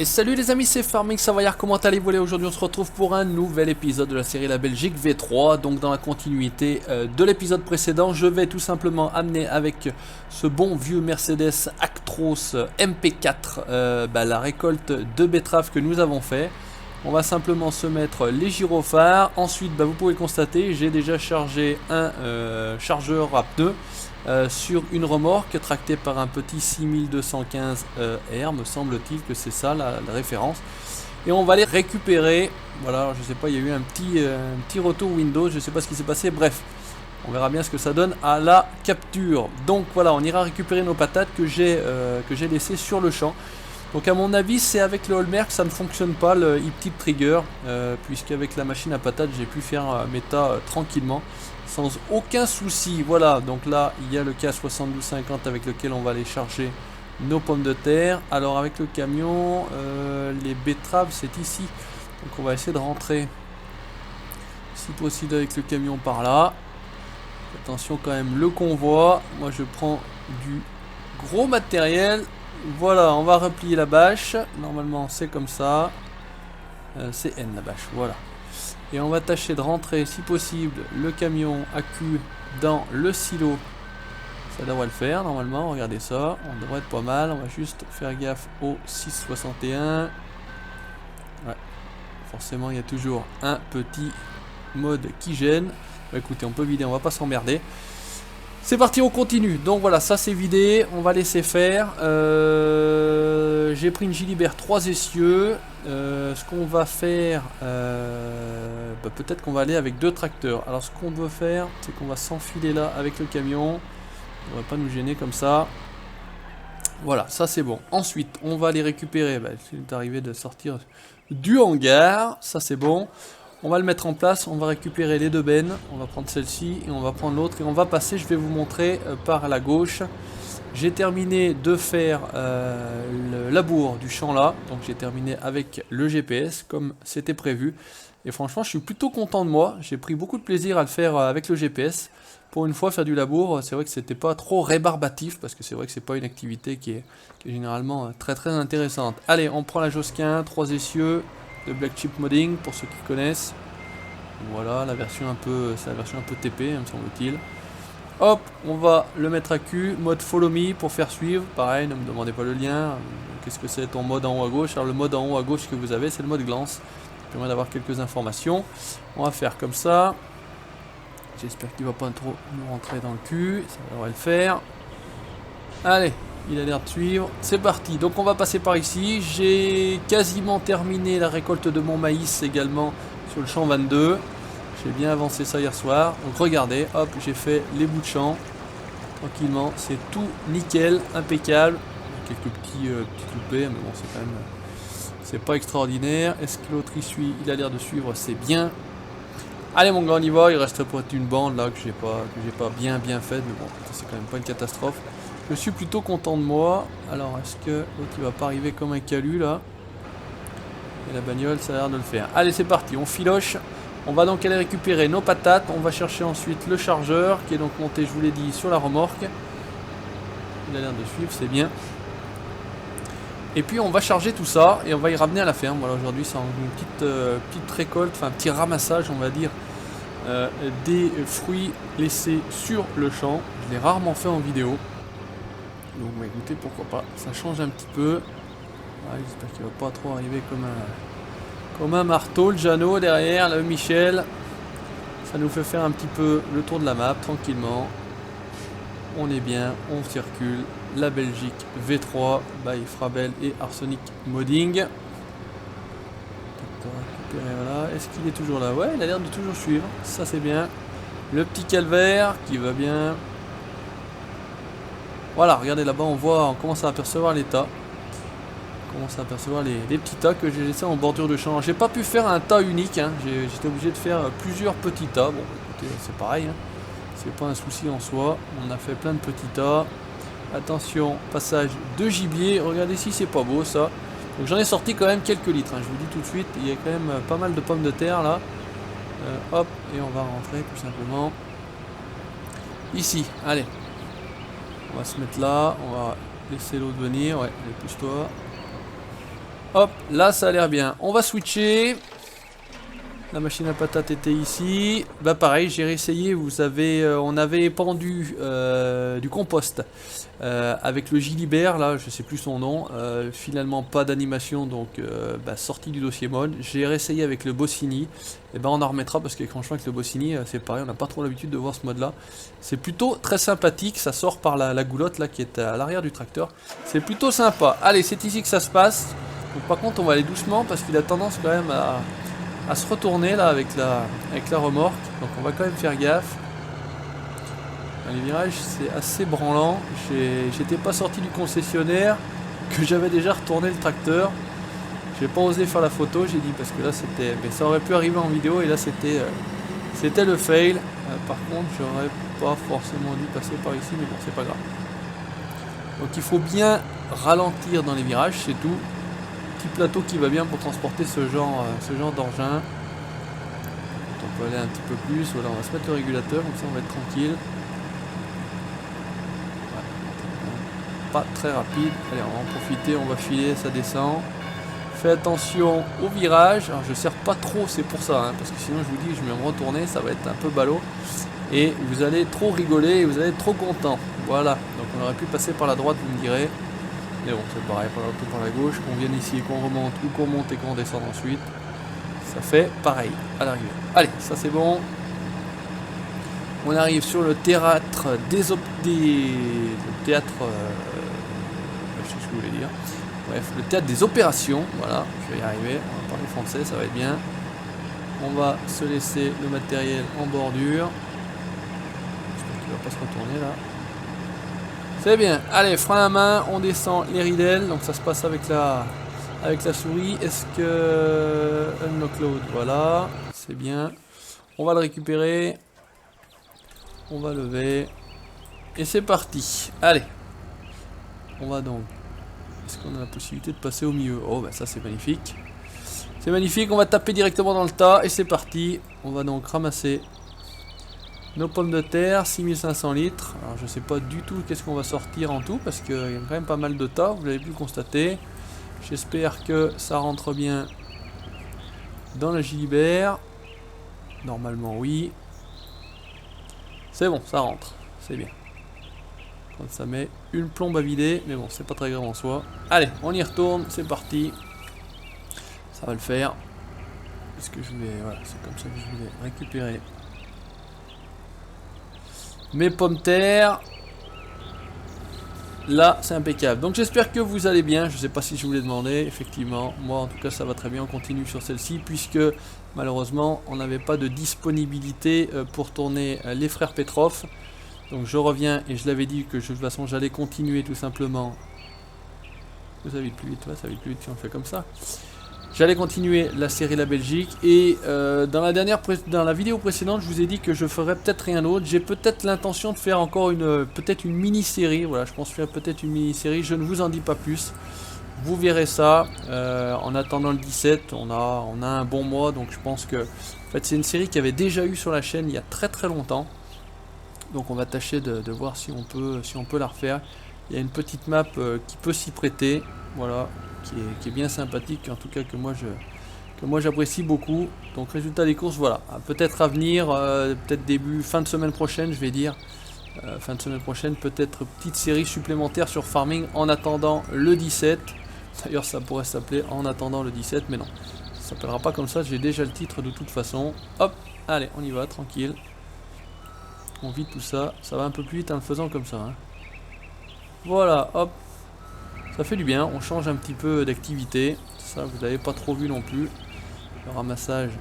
Et salut les amis, c'est Farming Savoyard, comment allez-vous? Aujourd'hui on se retrouve pour un nouvel épisode de la série La Belgique V3. Donc dans la continuité de l'épisode précédent, je vais tout simplement amener avec ce bon vieux Mercedes Actros MP4 la récolte de betteraves que nous avons fait. On va simplement se mettre les gyrophares. Ensuite vous pouvez constater, j'ai déjà chargé un chargeur à pneus sur une remorque tractée par un petit 6215 R, me semble-t-il que c'est ça la référence. Et on va les récupérer. Voilà, alors je sais pas, il y a eu un petit retour Windows, je sais pas ce qui s'est passé. Bref, on verra bien ce que ça donne à la capture. Donc voilà, on ira récupérer nos patates que j'ai laissées sur le champ. Donc à mon avis, c'est avec le Hallmark que ça ne fonctionne pas, le hip-tip trigger, puisqu'avec la machine à patates, j'ai pu faire méta tranquillement, sans aucun souci. Voilà, donc là, il y a le K7250 avec lequel on va aller charger nos pommes de terre. Alors avec le camion, les betteraves, c'est ici. Donc on va essayer de rentrer, si possible, avec le camion par là. Attention quand même, le convoi. Moi, je prends du gros matériel. Voilà, on va replier la bâche. Normalement, c'est comme ça. C'est N la bâche, voilà. Et on va tâcher de rentrer, si possible, le camion à cul dans le silo. Ça devrait le faire, normalement. Regardez ça, on devrait être pas mal. On va juste faire gaffe au 661. Ouais, forcément, il y a toujours un petit mode qui gêne. Bah, écoutez, on peut vider, on va pas s'emmerder. C'est parti, on continue. Donc voilà, ça c'est vidé, on va laisser faire. J'ai pris une Gilibert 3 essieux. Ce qu'on va faire, peut-être qu'on va aller avec 2 tracteurs. Alors ce qu'on veut faire, c'est qu'on va s'enfiler là avec le camion. On va pas nous gêner comme ça. Voilà, ça c'est bon. Ensuite, on va aller récupérer. C'est arrivé de sortir du hangar. Ça c'est bon. On va le mettre en place, on va récupérer les 2 bennes, on va prendre celle-ci et on va prendre l'autre et on va passer, je vais vous montrer par la gauche. J'ai terminé de faire le labour du champ là, donc j'ai terminé avec le GPS comme c'était prévu. Et franchement je suis plutôt content de moi, j'ai pris beaucoup de plaisir à le faire avec le GPS. Pour une fois faire du labour, c'est vrai que c'était pas trop rébarbatif, parce que c'est vrai que c'est pas une activité qui est généralement très intéressante. Allez, on prend la Josquin, 3 essieux. De Black Chip Modding pour ceux qui connaissent. Voilà, la version un peu, c'est la version un peu TP, me semble-t-il. Hop, on va le mettre à cul, mode Follow Me pour faire suivre. Pareil, ne me demandez pas le lien. Qu'est-ce que c'est ton mode en haut à gauche? Alors le mode en haut à gauche que vous avez, c'est le mode glance. Ça permet d'avoir quelques informations. On va faire comme ça. J'espère qu'il va pas trop nous rentrer dans le cul. Ça devrait le faire. Allez. Il a l'air de suivre. C'est parti. Donc on va passer par ici. J'ai quasiment terminé la récolte de mon maïs également sur le champ 22. J'ai bien avancé ça hier soir. Donc regardez, hop, j'ai fait les bouts de champ. Tranquillement. C'est tout nickel, impeccable. Quelques petits loupés, mais bon, c'est quand même... c'est pas extraordinaire. Est-ce que l'autre y suit? Il a l'air de suivre, c'est bien. Allez mon gars, on y va. Il reste peut-être une bande là que j'ai pas bien faite. Mais bon, c'est quand même pas une catastrophe. Je suis plutôt content de moi. Alors, est-ce que l'autre il va pas arriver comme un calu là? Et la bagnole, ça a l'air de le faire. Allez, c'est parti, on filoche. On va donc aller récupérer nos patates. On va chercher ensuite le chargeur qui est donc monté, je vous l'ai dit, sur la remorque. Il a l'air de suivre, c'est bien. Et puis, on va charger tout ça et on va y ramener à la ferme. Voilà, aujourd'hui, c'est une petite récolte, enfin un petit ramassage, on va dire, des fruits laissés sur le champ. Je l'ai rarement fait en vidéo. Donc écoutez, pourquoi pas, ça change un petit peu. J'espère qu'il va pas trop arriver comme un marteau. Le Jeannot derrière, le Michel. Ça nous fait faire un petit peu le tour de la map tranquillement. On est bien, on circule. La Belgique V3 by Frabel et Arsenic Modding. Voilà. Est-ce qu'il est toujours là? Ouais, il a l'air de toujours suivre, ça c'est bien. Le petit calvaire qui va bien. Voilà, regardez là-bas, on commence à apercevoir les tas. On commence à apercevoir les petits tas que j'ai laissés en bordure de champ. J'ai pas pu faire un tas unique, hein. J'étais obligé de faire plusieurs petits tas. Bon, écoutez, c'est pareil, hein. C'est pas un souci en soi. On a fait plein de petits tas. Attention, passage de gibier. Regardez si c'est pas beau ça. Donc j'en ai sorti quand même quelques litres, hein. Je vous dis tout de suite, il y a quand même pas mal de pommes de terre là. Hop, et on va rentrer tout simplement. Ici, allez. On va se mettre là, on va laisser l'autre venir, ouais, allez, pousse-toi. Hop, là ça a l'air bien. On va switcher. La machine à patates était ici. Bah pareil, j'ai réessayé. On avait pendu du compost avec le Gilibert, là, je sais plus son nom. Finalement, pas d'animation, donc sortie du dossier mode. J'ai réessayé avec le Bossini. Et ben on en remettra parce que franchement avec le Bossini, c'est pareil, on n'a pas trop l'habitude de voir ce mode-là. C'est plutôt très sympathique. Ça sort par la goulotte là qui est à l'arrière du tracteur. C'est plutôt sympa. Allez, c'est ici que ça se passe. Donc, par contre, on va aller doucement parce qu'il a tendance quand même à se retourner là avec la remorque. Donc on va quand même faire gaffe. Les virages c'est assez branlant. J'étais pas sorti du concessionnaire que j'avais déjà retourné le tracteur. J'ai pas osé faire la photo, j'ai dit parce que là c'était. Mais ça aurait pu arriver en vidéo et là c'était le fail. Par contre j'aurais pas forcément dû passer par ici, mais bon c'est pas grave. Donc il faut bien ralentir dans les virages, c'est tout. Plateau qui va bien pour transporter ce genre d'engin. On peut aller un petit peu plus. Voilà, on va se mettre le régulateur, comme ça on va être tranquille. Ouais, pas très rapide. Allez, on va en profiter, on va filer, ça descend. Fais attention au virage. Alors je serre pas trop, c'est pour ça, hein, parce que sinon je vous dis, je vais me retourner, ça va être un peu ballot. Et vous allez trop rigoler et vous allez être trop content. Voilà, donc on aurait pu passer par la droite, vous me direz. Mais bon, c'est pareil, par la gauche, qu'on vienne ici et qu'on remonte, ou qu'on monte et qu'on descende ensuite. Ça fait pareil, à l'arrivée. Allez, ça c'est bon. On arrive sur le théâtre je sais ce que je voulais dire. Bref, le théâtre des opérations. Voilà, je vais y arriver. On va parler français, ça va être bien. On va se laisser le matériel en bordure. J'espère qu'il va pas se retourner là. C'est bien, allez, frein à main, on descend les ridelles, donc ça se passe avec la souris. Est-ce que unlock load, voilà, c'est bien. On va le récupérer, on va lever, et c'est parti. Allez, on va donc, est-ce qu'on a la possibilité de passer au milieu? Oh, bah ça c'est magnifique. C'est magnifique, on va taper directement dans le tas, et c'est parti. On va donc ramasser nos pommes de terre, 6500 litres. Alors je sais pas du tout qu'est-ce qu'on va sortir en tout parce qu'il y a quand même pas mal de tas, vous l'avez pu le constater. J'espère que ça rentre bien dans la Gilibert. Normalement oui. C'est bon, ça rentre, c'est bien. Quand ça met une plombe à vider, mais bon c'est pas très grave en soi. Allez, on y retourne, c'est parti. Ça va le faire. Est-ce que je vais... Voilà, c'est comme ça que je vais récupérer mes pommes de terre. Là c'est impeccable. Donc j'espère que vous allez bien. Je sais pas si je vous l'ai demandé. Effectivement moi en tout cas ça va très bien. On continue sur celle-ci puisque malheureusement on n'avait pas de disponibilité pour tourner les frères Petrov. Donc je reviens et je l'avais dit que de toute façon j'allais continuer tout simplement. Vous allez plus vite, ouais, ça va plus vite si on fait comme ça. J'allais continuer la série La Belgique et dans la vidéo précédente je vous ai dit que je ferais peut-être rien d'autre. J'ai peut-être l'intention de faire encore peut-être une mini-série. Voilà, je pense faire peut-être une mini-série. Je ne vous en dis pas plus. Vous verrez ça. En attendant le 17, on a un bon mois. Donc je pense que en fait, c'est une série qui avait déjà eu sur la chaîne il y a très très longtemps. Donc on va tâcher de voir si on peut la refaire. Il y a une petite map qui peut s'y prêter. Voilà. Qui est bien sympathique, en tout cas que moi j'apprécie beaucoup. Donc résultat des courses, voilà, peut-être à venir, peut-être fin de semaine prochaine je vais dire, fin de semaine prochaine, peut-être petite série supplémentaire sur Farming en attendant le 17. D'ailleurs ça pourrait s'appeler en attendant le 17, mais non, ça s'appellera pas comme ça, j'ai déjà le titre de toute façon. Hop, allez on y va, tranquille. On vide tout ça, ça va un peu plus vite en le faisant comme ça, hein. Voilà, hop. Ça fait du bien, on change un petit peu d'activité. Ça, vous n'avez pas trop vu non plus. Le ramassage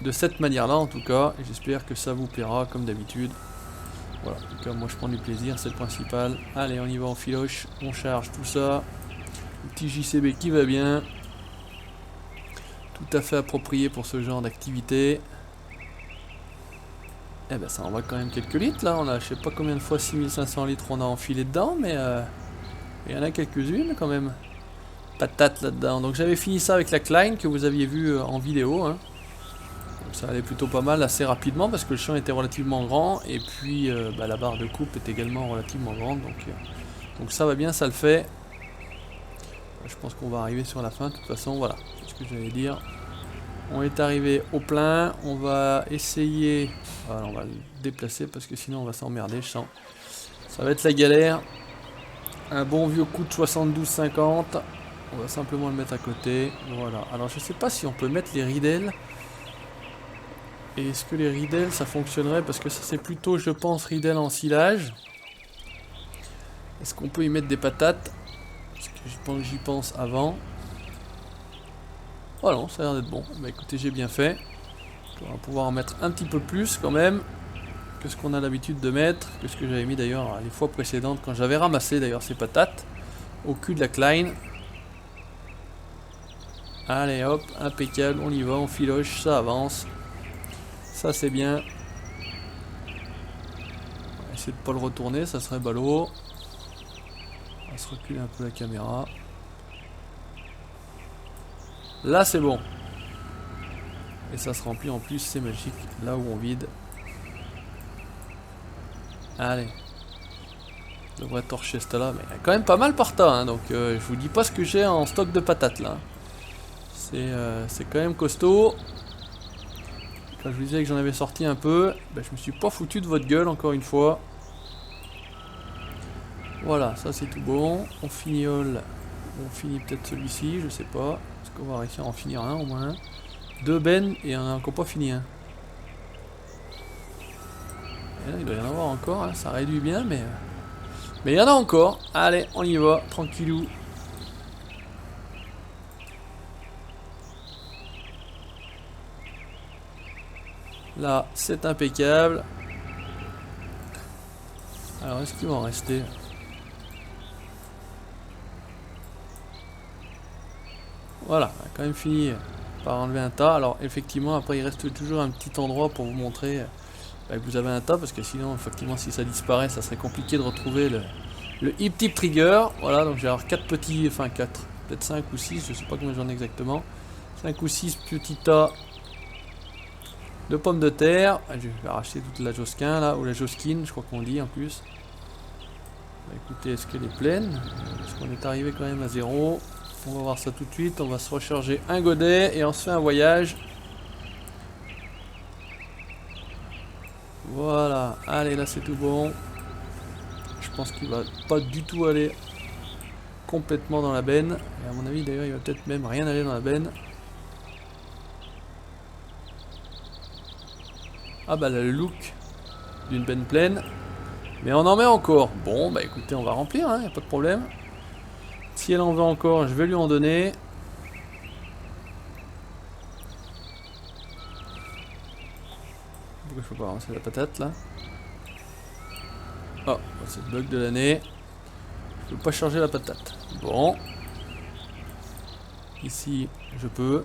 de cette manière-là, en tout cas. Et j'espère que ça vous plaira, comme d'habitude. Voilà, en tout cas, moi je prends du plaisir, c'est le principal. Allez, on y va en filoche. On charge tout ça. Le petit JCB qui va bien. Tout à fait approprié pour ce genre d'activité. Eh ben, ça envoie quand même quelques litres, là. On a, je sais pas combien de fois 6500 litres on a enfilé dedans, mais... il y en a quelques-unes quand même. Patate là-dedans. Donc j'avais fini ça avec la Klein que vous aviez vu en vidéo, hein. Donc ça allait plutôt pas mal assez rapidement parce que le champ était relativement grand. Et puis la barre de coupe est également relativement grande. Donc ça va bien, ça le fait. Je pense qu'on va arriver sur la fin. De toute façon, voilà. C'est ce que j'allais dire. On est arrivé au plein. On va essayer... Voilà, on va le déplacer parce que sinon on va s'emmerder, je sens. Ça va être la galère. Un bon vieux coup de 72-50. On va simplement le mettre à côté. Voilà. Alors je sais pas si on peut mettre les ridelles. Et est-ce que les ridelles ça fonctionnerait? Parce que ça c'est plutôt, je pense, ridelles en silage. Est-ce qu'on peut y mettre des patates? Parce que j'y pense avant. Oh non, ça a l'air d'être bon. Bah écoutez, j'ai bien fait. On va pouvoir en mettre un petit peu plus quand même que ce qu'on a l'habitude de mettre, que ce que j'avais mis d'ailleurs les fois précédentes quand j'avais ramassé d'ailleurs ces patates au cul de la Klein. Allez hop, impeccable, on y va, on filoche, ça avance. Ça c'est bien. On va essayer de pas le retourner, ça serait ballot. On va se reculer un peu la caméra. Là c'est bon. Et ça se remplit en plus, c'est magique. Là où on vide. Allez. Je devrais torcher ce là, mais il y a quand même pas mal par tas. Hein, donc je vous dis pas ce que j'ai en stock de patates là. C'est quand même costaud. Quand je vous disais que j'en avais sorti un peu, ben, je me suis pas foutu de votre gueule encore une fois. Voilà, ça c'est tout bon. On finiole. On finit peut-être celui-ci, je sais pas. Est-ce qu'on va réussir à en finir un au moins? 2 bennes et on a encore pas fini un. Et là, il doit y en avoir encore, hein. Ça réduit bien, mais il y en a encore. Allez, on y va, tranquillou. Là, c'est impeccable. Alors, est-ce qu'il va en rester? Voilà, on a quand même fini par enlever un tas. Alors, effectivement, après, il reste toujours un petit endroit pour vous montrer que vous avez un tas. Parce que sinon, effectivement, si ça disparaît, ça serait compliqué de retrouver le hip tip trigger. Voilà, donc j'ai alors 4 petits, enfin 4, peut-être 5 ou 6, je sais pas combien j'en ai exactement. 5 ou 6 petits tas de pommes de terre. Je vais racheter toute la Josquin là, ou la Josquine, je crois qu'on dit en plus. Bah, écoutez, est-ce qu'elle est pleine? Est-ce qu'on est arrivé quand même à 0? On va voir ça tout de suite. On va se recharger un godet et on se fait un voyage. Voilà, allez, là c'est tout bon. Je pense qu'il va pas du tout aller complètement dans la benne. Et à mon avis d'ailleurs il va peut-être même rien aller dans la benne. Ah bah là, le look d'une benne pleine. Mais on en met encore. Bon bah écoutez, on va remplir, hein, y a pas de problème. Si elle en veut encore, je vais lui en donner. Pourquoi je peux pas ramasser la patate là? Oh, c'est le bug de l'année. Je peux pas charger la patate. Bon. Ici, je peux.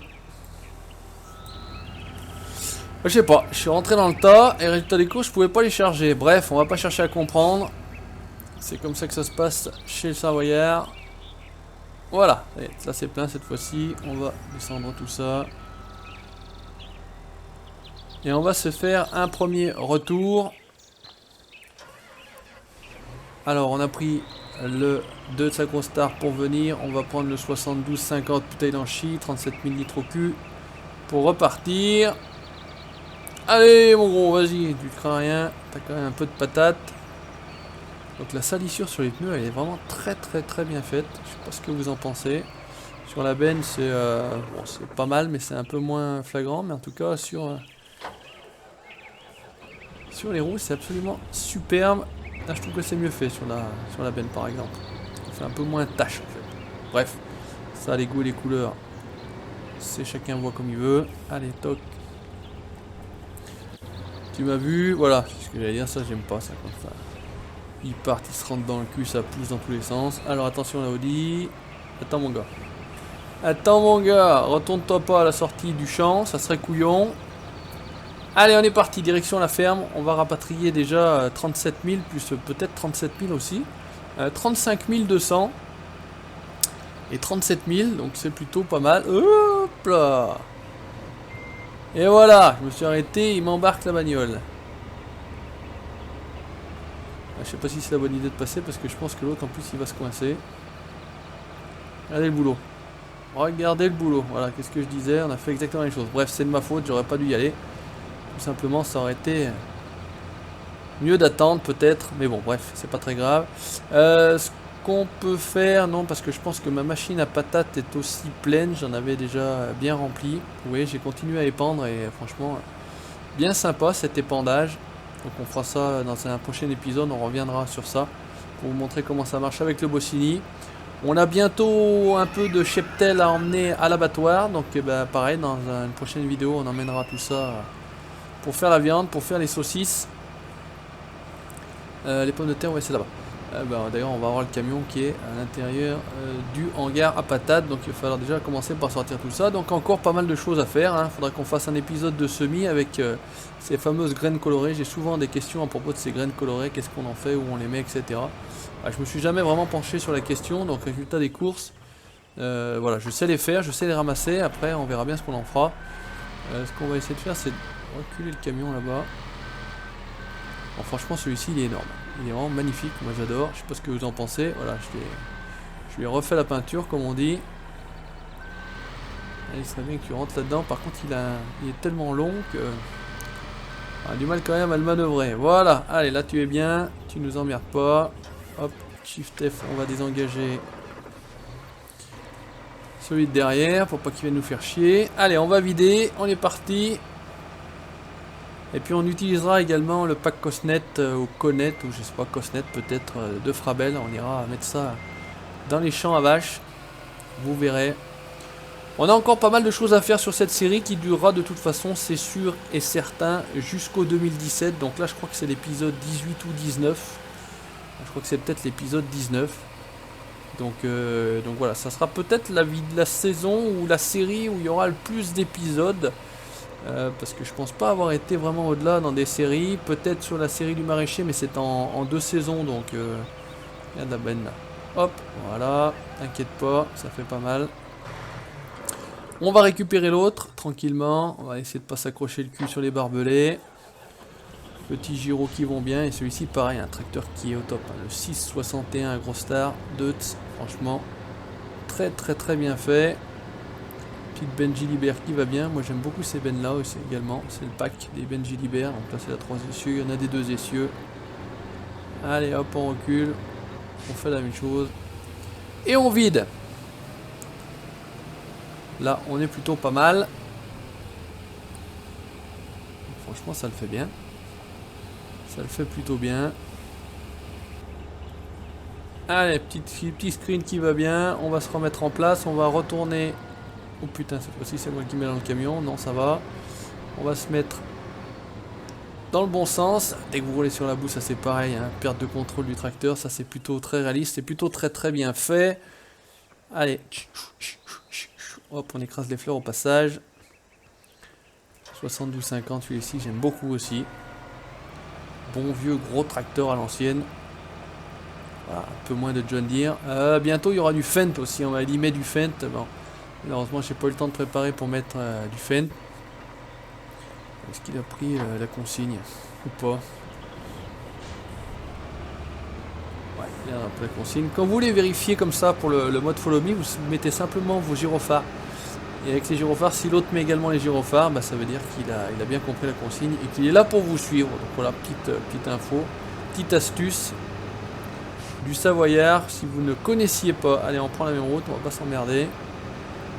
Je sais pas, je suis rentré dans le tas et résultat des courses, je pouvais pas les charger. Bref, on va pas chercher à comprendre. C'est comme ça que ça se passe chez le Savoyard. Voilà, ça c'est plein cette fois-ci. On va descendre tout ça. Et on va se faire un premier retour. Alors, on a pris le 2 de Sacrostar pour venir. On va prendre le 72-50 bouteilles d'anchi, 37 000 litres au cul pour repartir. Allez, mon gros, vas-y, tu te crains rien. T'as quand même un peu de patate. Donc la salissure sur les pneus, elle est vraiment très bien faite. Je sais pas ce que vous en pensez. Sur la benne, c'est bon, c'est pas mal, mais c'est un peu moins flagrant. Mais en tout cas, sur les roues, c'est absolument superbe. Là, je trouve que c'est mieux fait sur la benne, par exemple. Ça fait un peu moins tache, en fait. Bref, ça, les goûts et les couleurs, c'est chacun voit comme il veut. Allez, toc. Tu m'as vu, voilà. C'est ce que j'allais dire, ça, j'aime pas ça comme ça. Ils partent, ils se rentrent dans le cul, ça pousse dans tous les sens. Alors attention la Audi. Attends mon gars. Attends mon gars, retourne-toi pas à la sortie du champ, ça serait couillon. Allez, on est parti, direction la ferme. On va rapatrier déjà 37 000, plus peut-être 37 000 aussi. 35 200. Et 37 000, donc c'est plutôt pas mal. Hop là. Et voilà, je me suis arrêté, il m'embarque la bagnole. Je sais pas si c'est la bonne idée de passer parce que je pense que l'autre en plus il va se coincer. Regardez le boulot. Regardez le boulot. Voilà, qu'est-ce que je disais? On a fait exactement la même chose. Bref, c'est de ma faute, j'aurais pas dû y aller. Tout simplement, ça aurait été mieux d'attendre peut-être. Mais bon, bref, c'est pas très grave. Ce qu'on peut faire, non, parce que je pense que ma machine à patates est aussi pleine. J'en avais déjà bien rempli. Vous voyez, j'ai continué à épandre et franchement, bien sympa cet épandage. Donc on fera ça dans un prochain épisode, on reviendra sur ça pour vous montrer comment ça marche avec le Bossini. On a bientôt un peu de cheptel à emmener à l'abattoir, donc pareil, dans une prochaine vidéo on emmènera tout ça pour faire la viande, pour faire les saucisses. Les pommes de terre, ouais, c'est là-bas. D'ailleurs on va avoir le camion qui est à l'intérieur du hangar à patates, donc il va falloir déjà commencer par sortir tout ça. Donc encore pas mal de choses à faire, hein. Faudra qu'on fasse un épisode de semis avec ces fameuses graines colorées. J'ai souvent des questions à propos de ces graines colorées, qu'est-ce qu'on en fait, où on les met, etc. Je me suis jamais vraiment penché sur la question, donc résultat des courses, voilà, je sais les faire, je sais les ramasser, après on verra bien ce qu'on en fera. Ce qu'on va essayer de faire, c'est de reculer le camion là-bas. Bon, franchement celui-ci il est énorme. Il est vraiment magnifique, moi j'adore, je sais pas ce que vous en pensez, voilà, je lui ai refait la peinture comme on dit. Il serait bien que tu rentres là-dedans, par contre il est tellement long que... On a du mal quand même à le manœuvrer, voilà, allez là tu es bien, tu nous emmerdes pas. Hop, Shift F, on va désengager celui de derrière pour pas qu'il vienne nous faire chier. Allez, on va vider, on est parti. Et puis on utilisera également le pack Cosnet ou Conet, ou je sais pas, Cosnet peut-être de Frabel. On ira mettre ça dans les champs à vaches. Vous verrez. On a encore pas mal de choses à faire sur cette série qui durera de toute façon, c'est sûr et certain, jusqu'au 2017. Donc là, je crois que c'est l'épisode 18 ou 19. Je crois que c'est peut-être l'épisode 19. Donc voilà, ça sera peut-être la saison ou la série où il y aura le plus d'épisodes. Parce que je pense pas avoir été vraiment au-delà dans des séries. Peut-être sur la série du maraîcher, mais c'est en 2 saisons. Donc il y a de la benne là. Hop, voilà, t'inquiète pas, ça fait pas mal. On va récupérer l'autre tranquillement. On va essayer de pas s'accrocher le cul sur les barbelés. Petits gyros qui vont bien. Et celui-ci, pareil, un tracteur qui est au top. Le 661 Agrostar Deutz. Franchement, très bien fait. Petite Benji Liber qui va bien. Moi, j'aime beaucoup ces bennes là aussi également. C'est le pack des Benji Liber. Donc là, c'est la 3 essieux. Il y en a des 2 essieux. Allez, hop, on recule. On fait la même chose. Et on vide. Là, on est plutôt pas mal. Franchement, ça le fait bien. Ça le fait plutôt bien. Allez, petit screen qui va bien. On va se remettre en place. On va retourner. Oh putain, cette fois-ci, c'est moi qui mets dans le camion. Non, ça va. On va se mettre dans le bon sens. Dès que vous roulez sur la boue, ça c'est pareil. Hein. Perte de contrôle du tracteur. Ça, c'est plutôt très réaliste. C'est plutôt très bien fait. Allez. Hop, on écrase les fleurs au passage. 72-50, celui-ci, j'aime beaucoup aussi. Bon vieux gros tracteur à l'ancienne. Voilà, un peu moins de John Deere. Bientôt il y aura du Fendt aussi, on va y mettre du Fendt. Bon, malheureusement j'ai pas eu le temps de préparer pour mettre du Fendt. Est-ce qu'il a pris la consigne ou pas? Ouais, il a pris la consigne. Quand vous voulez vérifier comme ça pour le mode Follow Me, vous mettez simplement vos gyrophares. Et avec les gyrophares, si l'autre met également les gyrophares, ça veut dire qu'il a bien compris la consigne et qu'il est là pour vous suivre. Donc voilà, petite info, petite astuce du Savoyard. Si vous ne connaissiez pas, allez, on prend la même route, on va pas s'emmerder.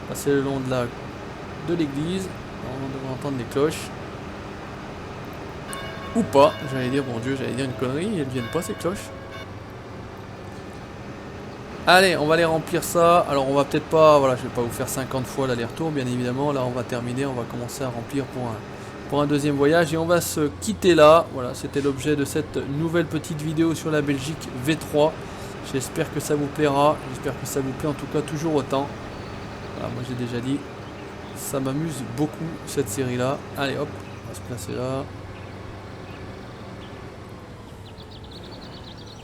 Passer le long de l'église, on devrait entendre des cloches. Ou pas, j'allais dire, bon Dieu, j'allais dire une connerie, elles viennent pas ces cloches. Allez, on va aller remplir ça. Alors on va peut-être pas, voilà, je vais pas vous faire 50 fois l'aller-retour, bien évidemment. Là on va terminer, on va commencer à remplir pour un deuxième voyage. Et on va se quitter là. Voilà, c'était l'objet de cette nouvelle petite vidéo sur la Belgique V3. J'espère que ça vous plaira. J'espère que ça vous plaît en tout cas toujours autant. Voilà, moi j'ai déjà dit, ça m'amuse beaucoup cette série là. Allez hop, on va se placer là.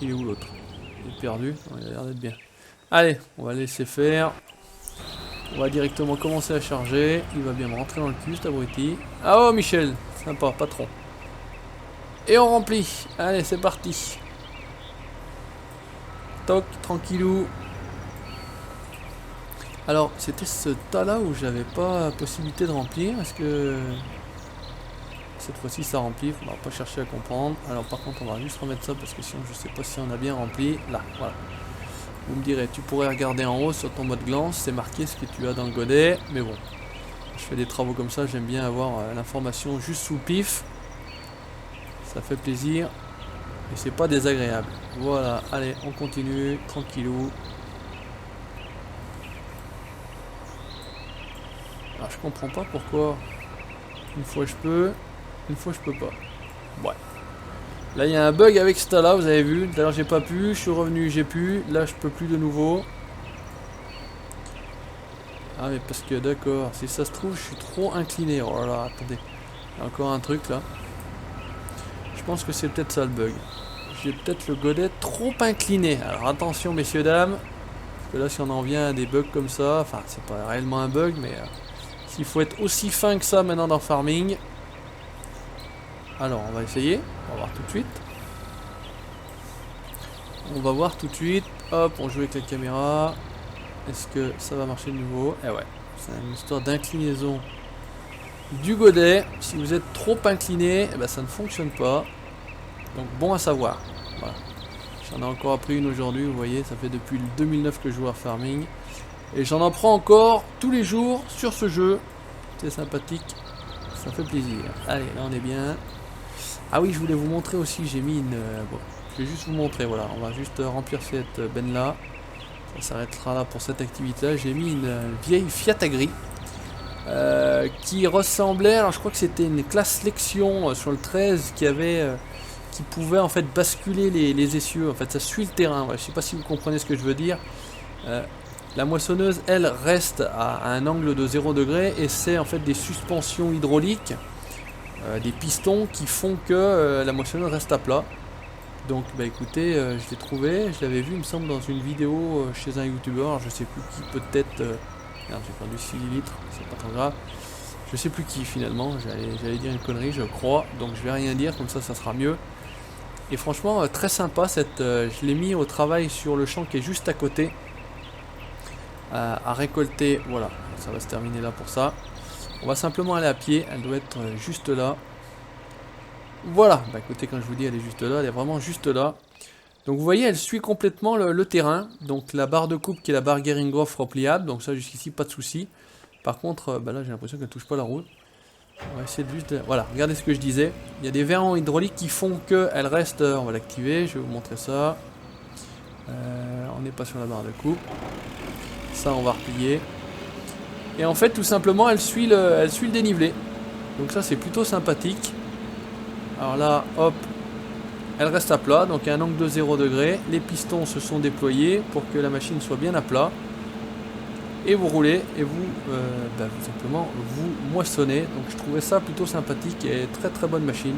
Il est où l'autre? Il est perdu, il a l'air d'être bien. Allez, on va laisser faire. On va directement commencer à charger. Il va bien me rentrer dans le cul, cet abruti. Ah oh Michel, sympa, patron. Et on remplit. Allez, c'est parti. Toc, tranquillou. Alors, c'était ce tas-là où j'avais pas possibilité de remplir. Est-ce que cette fois-ci ça remplit? On va pas chercher à comprendre. Alors, par contre, on va juste remettre ça parce que sinon, je sais pas si on a bien rempli. Là, voilà. Vous me direz, tu pourrais regarder en haut sur ton mode glance, c'est marqué ce que tu as dans le godet. Mais bon, je fais des travaux comme ça, j'aime bien avoir l'information juste sous le pif. Ça fait plaisir et c'est pas désagréable. Voilà, allez, on continue, tranquillou. Alors, je comprends pas pourquoi une fois je peux, une fois je peux pas. Ouais. Là il y a un bug avec ce tas-là, vous avez vu. Tout à l'heure j'ai pas pu, je suis revenu, j'ai pu. Là je peux plus de nouveau. Ah mais parce que d'accord, si ça se trouve je suis trop incliné. Oh là là, attendez. Il y a encore un truc là. Je pense que c'est peut-être ça le bug. J'ai peut-être le godet trop incliné. Alors attention messieurs dames. Parce que là si on en vient à des bugs comme ça, enfin c'est pas réellement un bug mais s'il faut être aussi fin que ça maintenant dans Farming. Alors on va essayer, on va voir tout de suite. On va voir tout de suite. Hop, on joue avec la caméra. Est-ce que ça va marcher de nouveau? Eh ouais, c'est une histoire d'inclinaison du godet. Si vous êtes trop incliné, eh ben ça ne fonctionne pas. Donc bon à savoir. Voilà. J'en ai encore appris une aujourd'hui, vous voyez, ça fait depuis le 2009 que je joue à Farming. Et j'en apprends encore tous les jours sur ce jeu. C'est sympathique, ça fait plaisir. Allez, là on est bien. Ah oui, je voulais vous montrer aussi, j'ai mis une... bon, je vais juste vous montrer, voilà, on va juste remplir cette benne là. Ça s'arrêtera là pour cette activité là. J'ai mis une vieille Fiat Agri qui ressemblait, alors je crois que c'était une classe Lexion sur le 13 qui avait... qui pouvait en fait basculer les essieux, en fait ça suit le terrain, ouais. Je sais pas si vous comprenez ce que je veux dire. La moissonneuse elle reste à un angle de 0 degré et c'est en fait des suspensions hydrauliques, des pistons qui font que la moissonneuse reste à plat. Donc bah écoutez, je l'ai trouvé, je l'avais vu il me semble dans une vidéo chez un youtubeur, je sais plus qui, peut-être... merde, j'ai perdu 6 litres, c'est pas trop grave. Je sais plus qui finalement, j'allais dire une connerie je crois, donc je vais rien dire, comme ça ça sera mieux. Et franchement très sympa, cette, je l'ai mis au travail sur le champ qui est juste à côté. À récolter, voilà, ça va se terminer là pour ça. On va simplement aller à pied, elle doit être juste là. Voilà, bah écoutez, quand je vous dis elle est juste là, elle est vraiment juste là. Donc vous voyez, elle suit complètement le terrain. Donc la barre de coupe qui est la barre Geringoff repliable, donc ça jusqu'ici pas de souci. Par contre, bah là j'ai l'impression qu'elle touche pas la route. On va essayer de juste... Voilà, regardez ce que je disais. Il y a des verrons hydrauliques qui font qu'elle reste... On va l'activer, je vais vous montrer ça. On n'est pas sur la barre de coupe. Ça on va replier. Et en fait tout simplement elle suit le dénivelé. Donc ça c'est plutôt sympathique. Alors là, hop, elle reste à plat, donc à un angle de 0 degré. Les pistons se sont déployés pour que la machine soit bien à plat. Et vous roulez et vous, tout simplement, vous moissonnez. Donc je trouvais ça plutôt sympathique et très très bonne machine.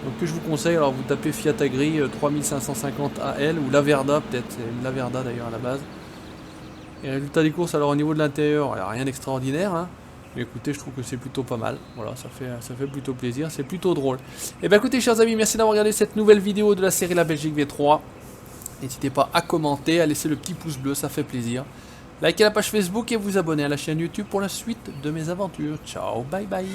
Donc que je vous conseille, alors vous tapez Fiat Agri 3550 AL ou Laverda, peut-être, c'est une Laverda d'ailleurs à la base. Et résultat des courses, alors au niveau de l'intérieur, il n'y a rien d'extraordinaire, hein. Mais écoutez, je trouve que c'est plutôt pas mal. Voilà, ça fait plutôt plaisir, c'est plutôt drôle. Et bien écoutez, chers amis, merci d'avoir regardé cette nouvelle vidéo de la série La Belgique V3. N'hésitez pas à commenter, à laisser le petit pouce bleu, ça fait plaisir. Likez la page Facebook et vous abonnez à la chaîne YouTube pour la suite de mes aventures. Ciao, bye bye.